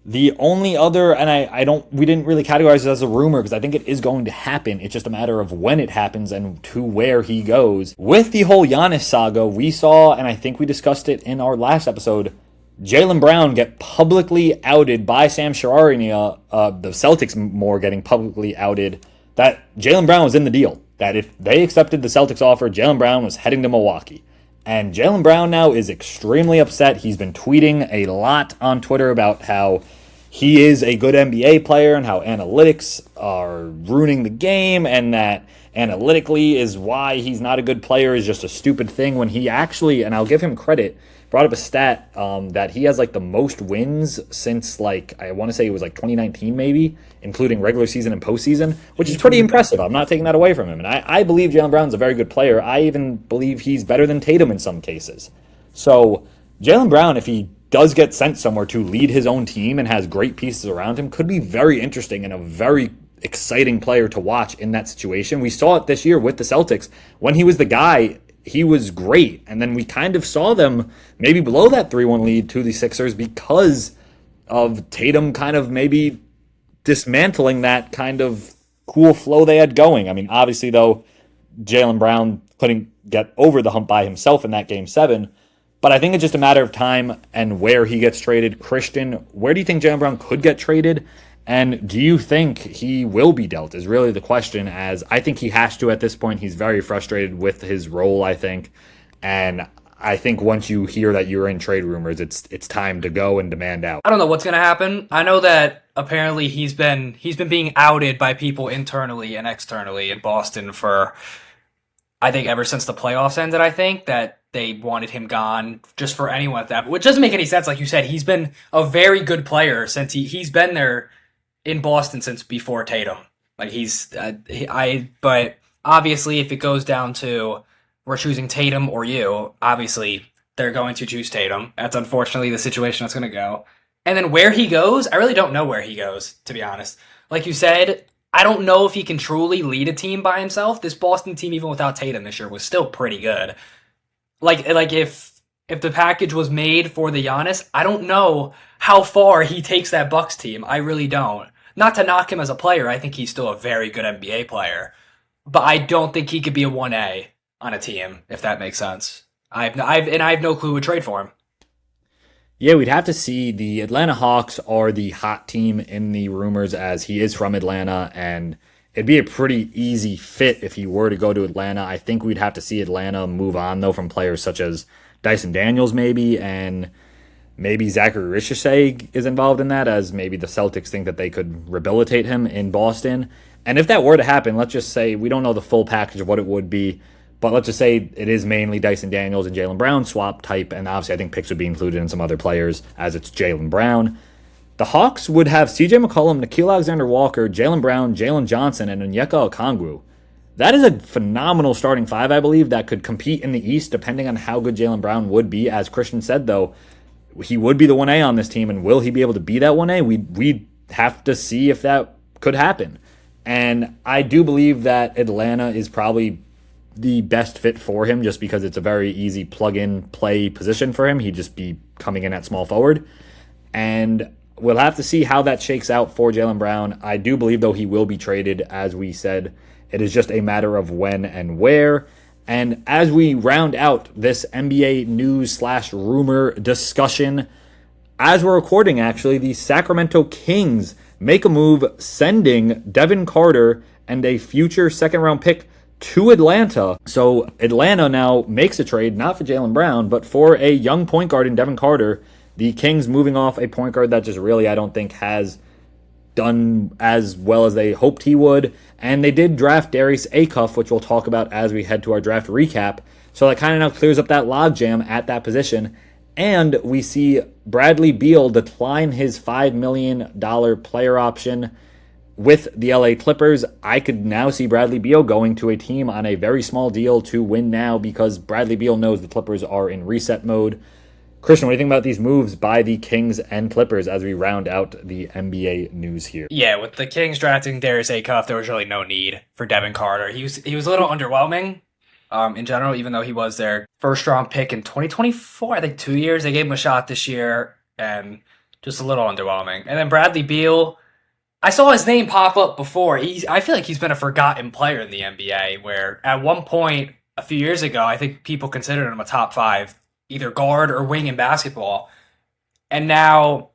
the only other, and we didn't really categorize it as a rumor because I think it is going to happen. It's just a matter of when it happens and to where he goes. With the whole Giannis saga, we saw, and I think we discussed it in our last episode, Jaylen Brown get publicly outed by Sam Charania, the Celtics more getting publicly outed, that Jaylen Brown was in the deal. That if they accepted the Celtics offer, Jaylen Brown was heading to Milwaukee. And Jaylen Brown now is extremely upset. He's been tweeting a lot on Twitter about how he is a good NBA player and how analytics are ruining the game, and that analytically is why he's not a good player, is just a stupid thing, when he actually, and I'll give him credit, brought up a stat that he has like the most wins since, like, I want to say it was like 2019 maybe, including regular season and postseason, which is pretty impressive. I'm not taking that away from him. And I believe Jaylen Brown's a very good player. I even believe he's better than Tatum in some cases. So Jaylen Brown, if he does get sent somewhere to lead his own team and has great pieces around him, could be very interesting and a very exciting player to watch in that situation. We saw it this year with the Celtics. When he was the guy, he was great. And then we kind of saw them maybe blow that 3-1 lead to the Sixers because of Tatum kind of maybe dismantling that kind of cool flow they had going. I mean, obviously, though, Jaylen Brown couldn't get over the hump by himself in that Game 7. But I think it's just a matter of time and where he gets traded. Christian, where do you think Jaylen Brown could get traded? And do you think he will be dealt is really the question, as I think he has to at this point. He's very frustrated with his role, I think. And I think once you hear that you're in trade rumors, it's time to go and demand out. I don't know what's going to happen. I know that apparently he's been being outed by people internally and externally in Boston for, I think, ever since the playoffs ended. I think that they wanted him gone just for anyone at that, which doesn't make any sense. Like you said, he's been a very good player since he's been there in Boston since before Tatum. Like but obviously if it goes down to we're choosing Tatum or you, obviously they're going to choose Tatum. That's unfortunately the situation that's going to go. And then where he goes, I really don't know where he goes, to be honest. Like you said, I don't know if he can truly lead a team by himself. This Boston team, even without Tatum this year, was still pretty good. Like if the package was made for the Giannis, I don't know how far he takes that Bucks team. I really don't. Not to knock him as a player, I think he's still a very good NBA player. But I don't think he could be a 1A on a team, if that makes sense. I have no clue who would trade for him. Yeah, we'd have to see. The Atlanta Hawks are the hot team in the rumors, as he is from Atlanta, and it'd be a pretty easy fit if he were to go to Atlanta. I think we'd have to see Atlanta move on, though, from players such as Dyson Daniels maybe, and maybe Zachary Richardson is involved in that, as maybe the Celtics think that they could rehabilitate him in Boston. And if that were to happen, let's just say, we don't know the full package of what it would be, but let's just say it is mainly Dyson Daniels and Jaylen Brown swap type, and obviously I think picks would be included in some other players, as it's Jaylen Brown. The Hawks would have CJ McCollum, Nickeil Alexander-Walker, Jaylen Brown, Jalen Johnson, and Onyeka Okongwu. That is a phenomenal starting five, I believe, that could compete in the East depending on how good Jaylen Brown would be. As Christian said, though, he would be the 1A on this team, and will he be able to be that 1A? We'd have to see if that could happen. And I do believe that Atlanta is probably the best fit for him just because it's a very easy plug-in play position for him. He'd just be coming in at small forward. And we'll have to see how that shakes out for Jaylen Brown. I do believe, though, he will be traded, as we said. It is just a matter of when and where. And as we round out this NBA news/rumor discussion, as we're recording, actually, the Sacramento Kings make a move sending Devin Carter and a future second-round pick to Atlanta. So Atlanta now makes a trade, not for Jaylen Brown, but for a young point guard in Devin Carter. The Kings moving off a point guard that just really, I don't think, has done as well as they hoped he would. And they did draft Darius Acuff, which we'll talk about as we head to our draft recap. So that kind of now clears up that logjam at that position. And we see Bradley Beal decline his $5 million player option with the LA Clippers. I could now see Bradley Beal going to a team on a very small deal to win now because Bradley Beal knows the Clippers are in reset mode. Christian, what do you think about these moves by the Kings and Clippers as we round out the NBA news here? Yeah, with the Kings drafting Darius Acuff, there was really no need for Devin Carter. He was a little underwhelming in general, even though he was their first-round pick in 2024. I think 2 years. They gave him a shot this year, and just a little underwhelming. And then Bradley Beal, I saw his name pop up before. I feel like he's been a forgotten player in the NBA, where at one point a few years ago, I think people considered him a top 5 either guard or wing in basketball. And now,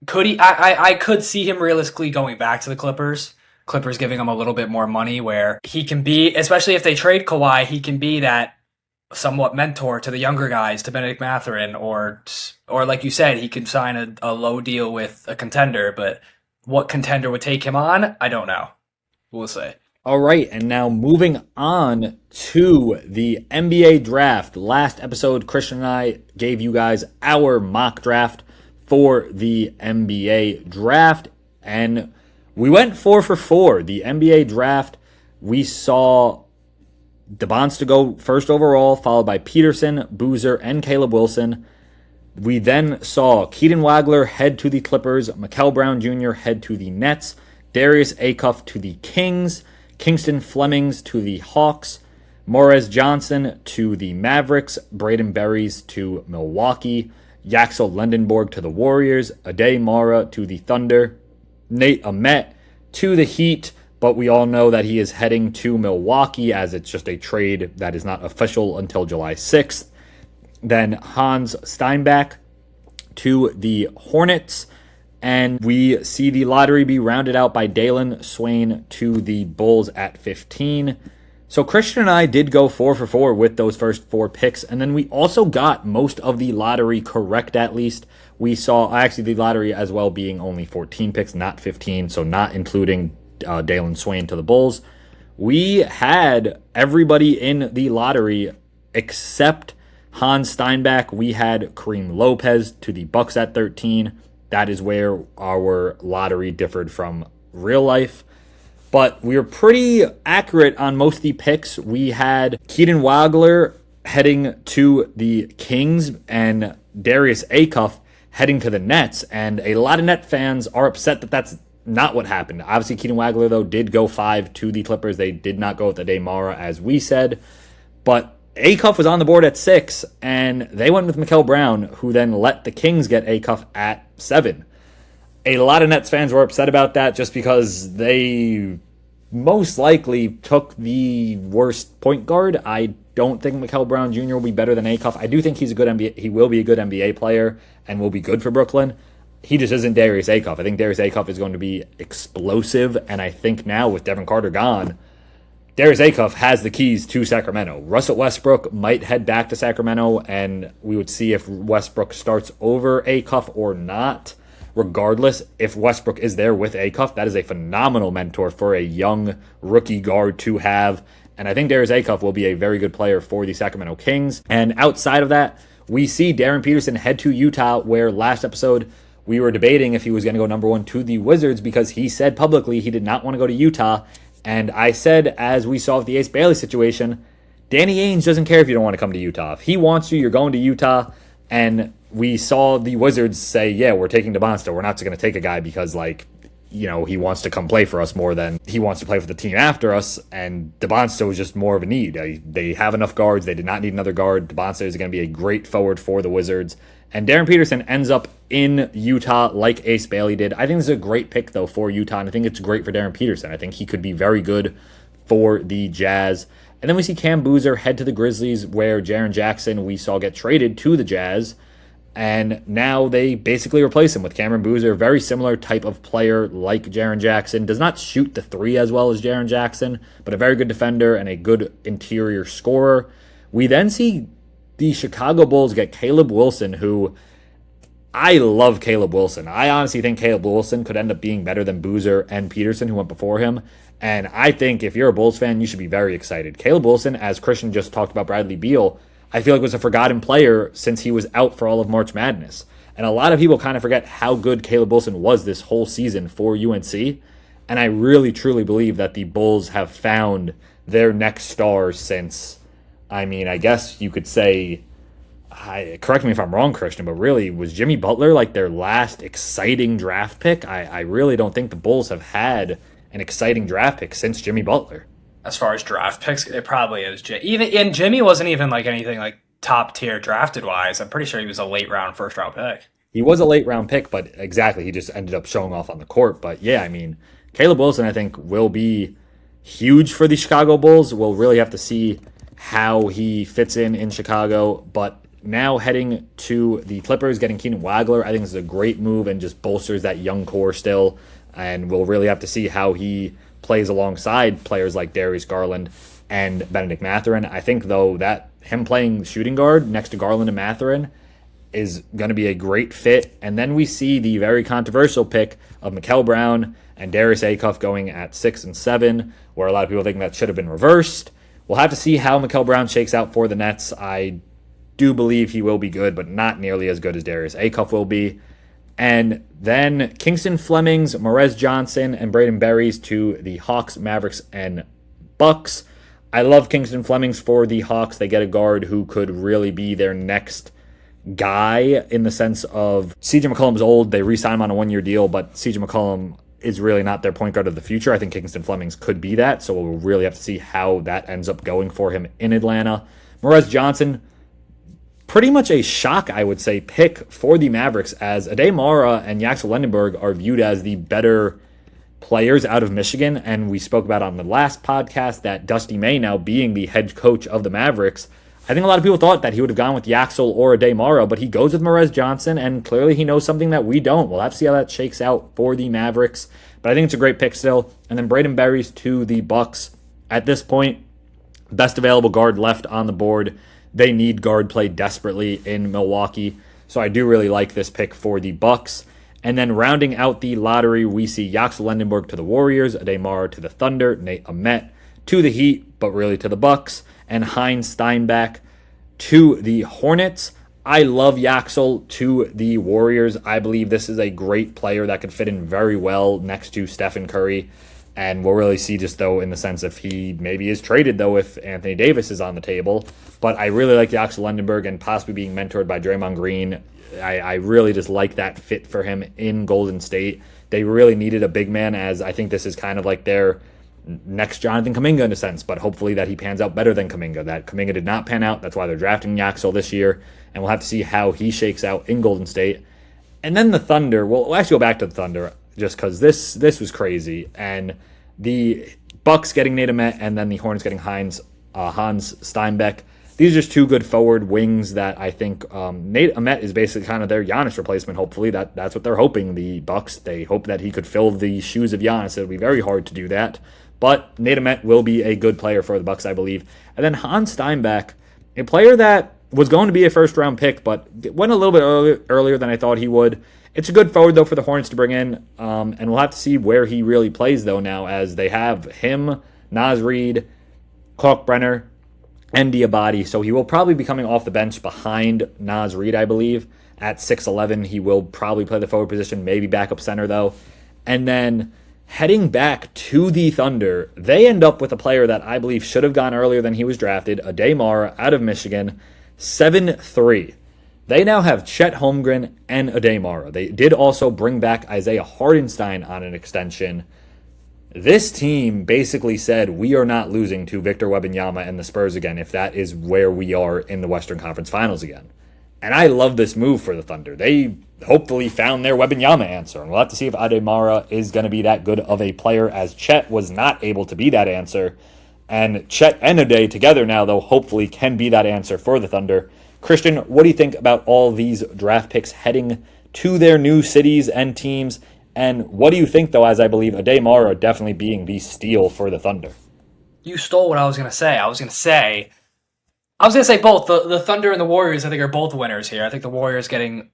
could he? I could see him realistically going back to the Clippers. Clippers giving him a little bit more money where he can be, especially if they trade Kawhi, he can be that somewhat mentor to the younger guys, to Benedict Mathurin, or like you said, he could sign a low deal with a contender, but what contender would take him on? I don't know. We'll see. All right, and now moving on to the NBA draft. Last episode, Christian and I gave you guys our mock draft for the NBA draft, and we went 4 for 4. The NBA draft, we saw DeBonce to go first overall, followed by Peterson, Boozer, and Caleb Wilson. We then saw Keaton Wagler head to the Clippers, Mikal Brown Jr. head to the Nets, Darius Acuff to the Kings, Kingston Flemings to the Hawks, Morez Johnson to the Mavericks, Braden Berries to Milwaukee, Yaxel Lendenborg to the Warriors, Ade Mara to the Thunder, Nate Ahmet to the Heat, but we all know that he is heading to Milwaukee as it's just a trade that is not official until July 6th. Then Hans Steinbach to the Hornets. And we see the lottery be rounded out by Dalen Swain to the Bulls at 15. So Christian and I did go 4 for 4 with those first 4 picks. And then we also got most of the lottery correct, at least. We saw actually the lottery as well being only 14 picks, not 15. So not including Dalen Swain to the Bulls. We had everybody in the lottery except Hans Steinbach. We had Kareem Lopez to the Bucks at 13. That is where our lottery differed from real life. But we were pretty accurate on most of the picks. We had Keaton Wagler heading to the Kings and Darius Acuff heading to the Nets. And a lot of Net fans are upset that that's not what happened. Obviously, Keaton Wagler, though, did go 5 to the Clippers. They did not go with Ade Mara, as we said. But Acuff was on the board at 6, and they went with Mikal Brown, who then let the Kings get Acuff at 7. A lot of Nets fans were upset about that just because they most likely took the worst point guard. I don't think Mikal Brown Jr. will be better than Acuff. I do think he's a good NBA. He will be a good NBA player and will be good for Brooklyn. He just isn't Darius Acuff. I think Darius Acuff is going to be explosive, and I think now with Devin Carter gone, Darius Acuff has the keys to Sacramento. Russell Westbrook might head back to Sacramento, and we would see if Westbrook starts over Acuff or not. Regardless, if Westbrook is there with Acuff, that is a phenomenal mentor for a young rookie guard to have. And I think Darius Acuff will be a very good player for the Sacramento Kings. And outside of that, we see Darren Peterson head to Utah, where last episode we were debating if he was going to go number 1 to the Wizards because he said publicly he did not want to go to Utah. And I said, as we saw with the Ace Bailey situation, Danny Ainge doesn't care if you don't want to come to Utah. If he wants you, you're going to Utah. And we saw the Wizards say, yeah, we're taking DeBonster. We're not just going to take a guy because, he wants to come play for us more than he wants to play for the team after us. And DeBonster was just more of a need. They have enough guards. They did not need another guard. DeBonster is going to be a great forward for the Wizards. And Darren Peterson ends up in Utah like Ace Bailey did. I think this is a great pick, though, for Utah. And I think it's great for Darren Peterson. I think he could be very good for the Jazz. And then we see Cam Boozer head to the Grizzlies, where Jaren Jackson we saw get traded to the Jazz. And now they basically replace him with Cameron Boozer, very similar type of player like Jaren Jackson. Does not shoot the three as well as Jaren Jackson, but a very good defender and a good interior scorer. We then see the Chicago Bulls get Caleb Wilson, who I love Caleb Wilson. I honestly think Caleb Wilson could end up being better than Boozer and Peterson, who went before him. And I think if you're a Bulls fan, you should be very excited. Caleb Wilson, as Christian just talked about Bradley Beal, I feel like was a forgotten player since he was out for all of March Madness. And a lot of people kind of forget how good Caleb Wilson was this whole season for UNC. And I really, truly believe that the Bulls have found their next star since, I guess you could say, correct me if I'm wrong, Christian, but really, was Jimmy Butler like their last exciting draft pick? I really don't think the Bulls have had an exciting draft pick since Jimmy Butler. As far as draft picks, it probably is. And Jimmy wasn't even like anything like top tier drafted wise. I'm pretty sure he was a late round, first round pick. He was a late round pick, but exactly, he just ended up showing off on the court. But yeah, Caleb Wilson, I think, will be huge for the Chicago Bulls. We'll really have to see how he fits in Chicago. But now heading to the Clippers, getting Keenan Wagler, I think this is a great move and just bolsters that young core still. And we'll really have to see how he plays alongside players like Darius Garland and Benedict Mathurin. I think, though, that him playing shooting guard next to Garland and Mathurin is going to be a great fit. And then we see the very controversial pick of Mikal Brown and Darius Acuff going at 6 and 7, where a lot of people think that should have been reversed. We'll have to see how Mikal Brown shakes out for the Nets. I do believe he will be good, but not nearly as good as Darius Acuff will be. And then Kingston Flemings, Morez Johnson, and Braden Berries to the Hawks, Mavericks, and Bucks. I love Kingston Flemings for the Hawks. They get a guard who could really be their next guy in the sense of CJ McCollum's old. They re-sign him on a one-year deal, but CJ McCollum is really not their point guard of the future. I think Kingston Flemings could be that, so we'll really have to see how that ends up going for him in Atlanta. Morez Johnson, pretty much a shock, I would say, pick for the Mavericks, as Ade Mara and Yaxel Lendenberg are viewed as the better players out of Michigan. And we spoke about on the last podcast that Dusty May now being the head coach of the Mavericks, I think a lot of people thought that he would have gone with Yaxel or Ade Mara, but he goes with Morez Johnson, and clearly he knows something that we don't. We'll have to see how that shakes out for the Mavericks, but I think it's a great pick still. And then Braden Berries to the Bucks. At this point, best available guard left on the board. They need guard play desperately in Milwaukee. So I do really like this pick for the Bucks. And then rounding out the lottery, we see Yaxel Lendenberg to the Warriors, Ade Mara to the Thunder, Nate Ahmet to the Heat, but really to the Bucks, and Heinz Steinbach to the Hornets. I love Yaxel to the Warriors. I believe this is a great player that could fit in very well next to Stephen Curry. And we'll really see just, though, in the sense if he maybe is traded, though, if Anthony Davis is on the table. But I really like Yaxel Lendenberg and possibly being mentored by Draymond Green. I really just like that fit for him in Golden State. They really needed a big man, as I think this is kind of like their next Jonathan Kuminga in a sense, but hopefully that he pans out better than Kuminga. That Kuminga did not pan out. That's why they're drafting Yaxel this year, and we'll have to see how he shakes out in Golden State. And then the Thunder, we'll actually go back to the Thunder just because this was crazy. And the Bucks getting Nate Ahmet and then the Hornets getting Hans Steinbach. These are just two good forward wings that I think Nate Ahmet is basically kind of their Giannis replacement, hopefully. That's what they're hoping, the Bucks. They hope that he could fill the shoes of Giannis. It'll be very hard to do that. But Nate Ahmet will be a good player for the Bucks, I believe. And then Hans Steinbach, a player that was going to be a first-round pick, but went a little bit earlier than I thought he would. It's a good forward, though, for the Hornets to bring in. And we'll have to see where he really plays, though, now, as they have him, Naz Reid, Kalkbrenner, and Diabate. So he will probably be coming off the bench behind Naz Reid, I believe. At 6'11", he will probably play the forward position, maybe backup center, though. And then Heading back to the Thunder, they end up with a player that I believe should have gone earlier than he was drafted, Ademar out of Michigan, 7'3". They now have Chet Holmgren and Ademar. They did also bring back Isaiah Hartenstein on an extension. This team basically said, we are not losing to Victor Wembanyama and the Spurs again if that is where we are in the Western Conference Finals again. And I love this move for the Thunder. They hopefully found their Wembanyama answer. And we'll have to see if Ademar is going to be that good of a player, as Chet was not able to be that answer. And Chet and Ade together now, though, hopefully can be that answer for the Thunder. Christian, what do you think about all these draft picks heading to their new cities and teams? And what do you think, though, as I believe Ademar definitely being the steal for the Thunder? You stole what I was going to say. I was going to say both. The Thunder and the Warriors, I think, are both winners here. I think the Warriors getting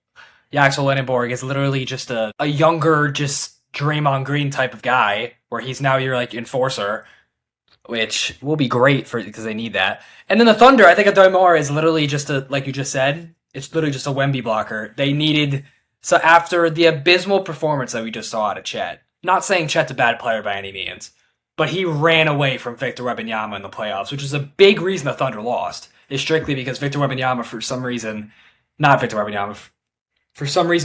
Axel Lenneborg is literally just a younger, just Draymond Green type of guy, where he's now your enforcer, which will be great because they need that. And then the Thunder, I think Ademar is literally just like you just said, it's literally just a Wemby blocker. They needed, so after the abysmal performance that we just saw out of Chet, not saying Chet's a bad player by any means, but he ran away from Victor Wembanyama in the playoffs, which is a big reason the Thunder lost, is strictly because Victor Wembanyama, for some reason,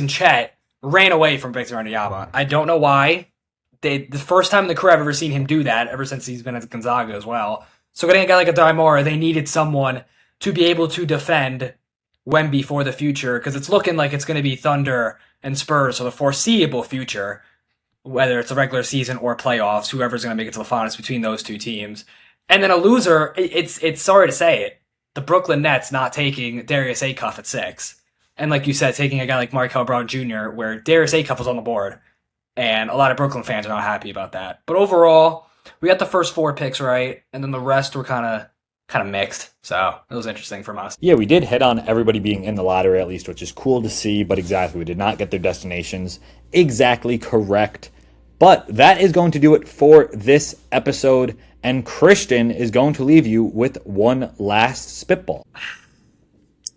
Chet ran away from Victor Wembanyama. I don't know why. The first time in the career I've ever seen him do that, ever since he's been at Gonzaga as well. So getting a guy like Ademar, they needed someone to be able to defend Wemby for the future, because it's looking like it's going to be Thunder and Spurs for the foreseeable future, whether it's a regular season or playoffs, whoever's going to make it to the finals between those two teams. And then a loser, it's sorry to say it, the Brooklyn Nets not taking Darius Acuff at 6. And like you said, taking a guy like Markel Brown Jr., where Darius Acuff was on the board. And a lot of Brooklyn fans are not happy about that. But overall, we got the first 4 picks right, and then the rest were kind of mixed. So it was interesting from us. Yeah, we did hit on everybody being in the lottery at least, which is cool to see. But exactly, we did not get their destinations exactly correct. But that is going to do it for this episode. And Christian is going to leave you with one last spitball.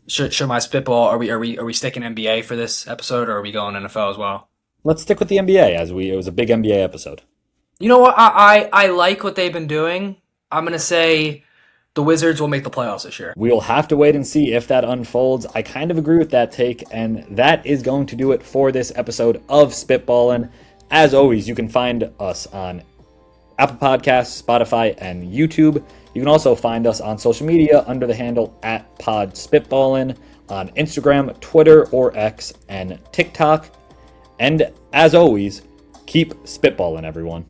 Should my spitball? Are we sticking NBA for this episode, or are we going NFL as well? Let's stick with the NBA, as it was a big NBA episode. You know what? I like what they've been doing. I'm going to say the Wizards will make the playoffs this year. We will have to wait and see if that unfolds. I kind of agree with that take, and that is going to do it for this episode of SpitBallin'. As always, you can find us on Apple Podcasts, Spotify, and YouTube. You can also find us on social media under the handle @PodSpitBallin' on Instagram, Twitter, or X, and TikTok. And as always, keep spitballing, everyone.